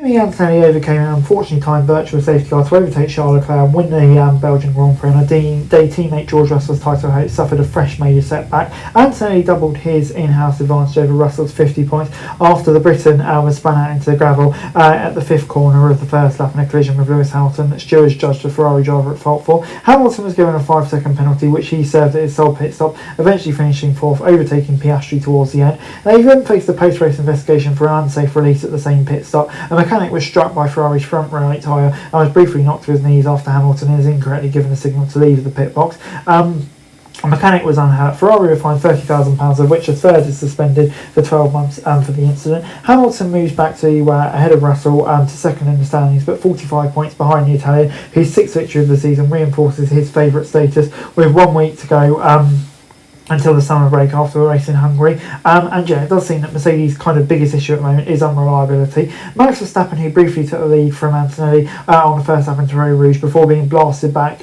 Kimi Antonelli overcame an unfortunately timed virtual safety car to overtake Charles Leclerc and win the Belgian Grand Prix, and a day teammate George Russell's title hope suffered a fresh major setback. Antonelli doubled his in-house advantage over Russell's 50 points after the Briton was spun out into the gravel at the fifth corner of the first lap in a collision with Lewis Hamilton that stewards judged the Ferrari driver at fault for. Hamilton was given a 5-second penalty, which he served at his sole pit stop, eventually finishing fourth, overtaking Piastri towards the end. Now, he then faced a post-race investigation for an unsafe release at the same pit stop. A mechanic was struck by Ferrari's front right tyre and was briefly knocked to his knees after Hamilton is incorrectly given a signal to leave the pit box. A mechanic was unhurt. Ferrari were fined £30,000, of which a third is suspended for 12 months for the incident. Hamilton moves back to ahead of Russell to second in the standings, but 45 points behind the Italian, whose sixth victory of the season reinforces his favourite status with 1 week to go until the summer break after the race in Hungary. And yeah, it does seem that Mercedes' kind of biggest issue at the moment is unreliability. Max Verstappen, who briefly took the lead from Antonelli on the first lap into Eau Rouge before being blasted back,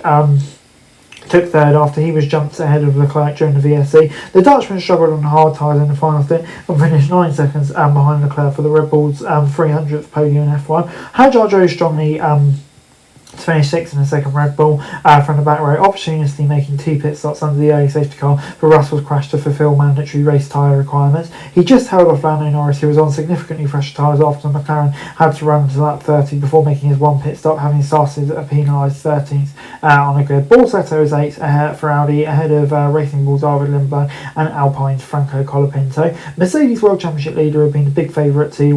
took third after he was jumped ahead of Leclerc during the VSC. The Dutchman struggled on hard tyres in the final stint and finished 9 seconds behind Leclerc for the Red Bull's 300th podium in F1. Hadjar drove strongly to finish sixth in the second Red Bull from the back row, opportunistically making 2 pit stops under the early safety car for Russell's crash to fulfil mandatory race tyre requirements. He just held off Lando Norris, who was on significantly fresher tyres after McLaren had to run to lap 30 before making his 1 pit stop, having started a penalised 13th on the grid. Borsetto is 8th for Audi, ahead of Racing Bull's Arvid Lindblad and Alpine's Franco Colapinto. Mercedes World Championship leader had been the big favourite to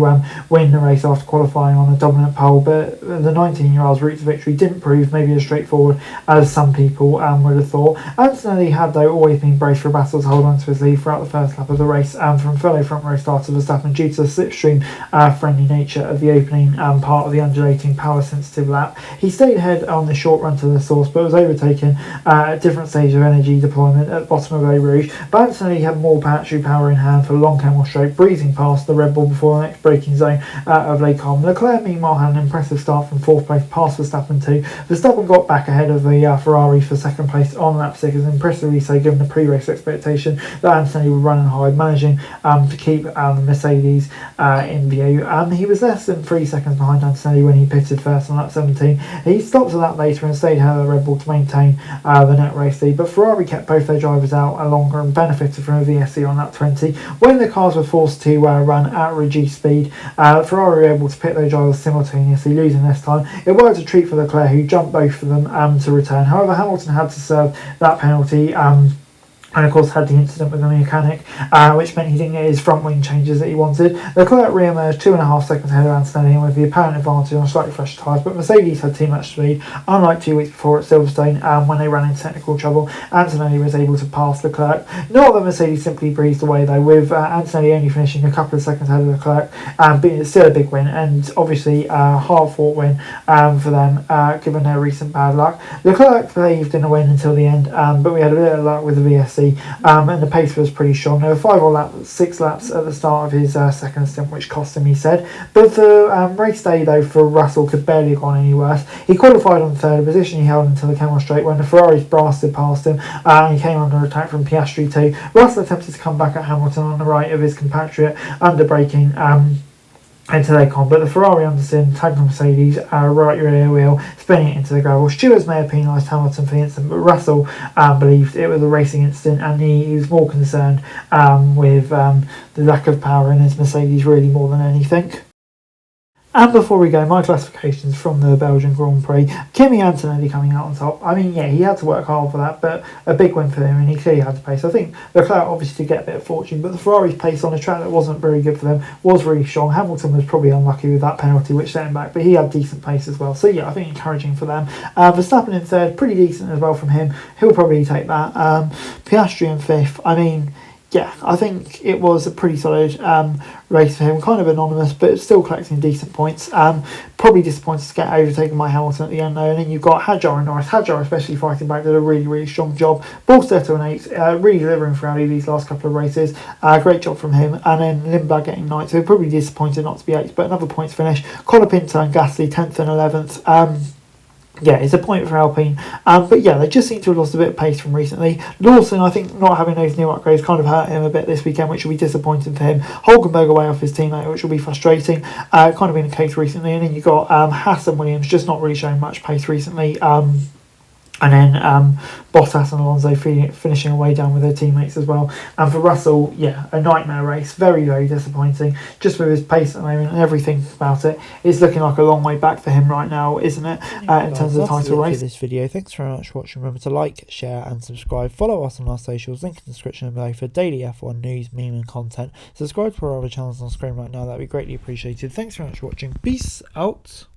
win the race after qualifying on a dominant pole, but the 19-year-old's route to victory didn't prove maybe as straightforward as some people would have thought. Antonelli had, though, always been braced for a battle to hold on to his lead throughout the first lap of the race from fellow front row starter Verstappen due to the slipstream friendly nature of the opening part of the undulating power sensitive lap. He stayed ahead on the short run to the source but was overtaken at different stages of energy deployment at the bottom of Eau Rouge. But Antonelli had more battery power in hand for the long camel straight, breezing past the Red Bull before the next braking zone of Les Combes. Leclerc meanwhile had an impressive start from 4th place past Verstappen 2. Verstappen got back ahead of the Ferrari for second place on lap 6, as impressively so given the pre-race expectation that Antonelli would run and hide, managing to keep the Mercedes in view. He was less than 3 seconds behind Antonelli when he pitted first on lap 17. He stopped a lap later and stayed ahead of the Red Bull to maintain the net race lead, but Ferrari kept both their drivers out longer and benefited from a VSC on lap 20. When the cars were forced to run at reduced speed, Ferrari were able to pit their drivers simultaneously, losing less time. It worked a treat for Leclerc, who jumped both of them to return. However, Hamilton had to serve that penalty and of course had the incident with the mechanic, which meant he didn't get his front wing changes that he wanted. Leclerc re-emerged 2.5 seconds ahead of Antonelli with the apparent advantage on slightly fresher tyres, but Mercedes had too much speed. Unlike 2 weeks before at Silverstone, when they ran into technical trouble, Antonelli was able to pass Leclerc. Not that Mercedes simply breezed away though, with Antonelli only finishing a couple of seconds ahead of Leclerc, but it's still a big win, and obviously a hard-fought win for them, given their recent bad luck. Leclerc believed in a win until the end, but we had a bit of luck with the VSC. And the pace was pretty strong. There were 6 laps at the start of his second stint, which cost him, he said. But the race day, though, for Russell could barely have gone any worse. He qualified on third, a position he held until the camel straight when the Ferraris blasted past him and he came under attack from Piastri too. Russell attempted to come back at Hamilton on the right of his compatriot under braking into Les Combes, but the Ferrari understeer tagged the Mercedes right rear wheel, spinning it into the gravel. Stewards may have penalised Hamilton for the incident, but Russell believed it was a racing incident, and he was more concerned with the lack of power in his Mercedes really more than anything. And before we go, my classifications from the Belgian Grand Prix. Kimi Antonelli coming out on top. I mean, yeah, he had to work hard for that, but a big win for him, and he clearly had to pace. I think Leclerc obviously did get a bit of fortune, but the Ferrari's pace on a track that wasn't very good for them was really strong. Hamilton was probably unlucky with that penalty, which set him back, but he had decent pace as well. So yeah, I think encouraging for them. Verstappen in third, pretty decent as well from him. He'll probably take that. Piastri in fifth. I mean, yeah, I think it was a pretty solid race for him. Kind of anonymous, but still collecting decent points. Probably disappointed to get overtaken by Hamilton at the end though. And then you've got Hadjar and Norris. Hadjar especially fighting back, did a really, really strong job. Borsetto in 8th, really delivering for Audi these last couple of races. Great job from him. And then Lindblad getting 9th, so probably disappointed not to be 8th, but another points finish. Colapinto and Gasly 10th and 11th. yeah, it's a point for Alpine. But yeah, they just seem to have lost a bit of pace from recently. Lawson, I think not having those new upgrades kind of hurt him a bit this weekend, which will be disappointing for him. Hulkenberg away off his teammate, which will be frustrating. Kind of been the case recently. And then you got Haas and Williams just not really showing much pace recently. And then Bottas and Alonso finishing away down with their teammates as well. And for Russell, yeah, a nightmare race. Very, very disappointing. Just with his pace at the moment and everything about it. It's looking like a long way back for him right now, isn't it? In terms of the title race. For this video. Thanks very much for watching. Remember to like, share and subscribe. Follow us on our socials. Link in the description below for daily F1 news, meme and content. Subscribe to our other channels on screen right now. That would be greatly appreciated. Thanks very much for watching. Peace out.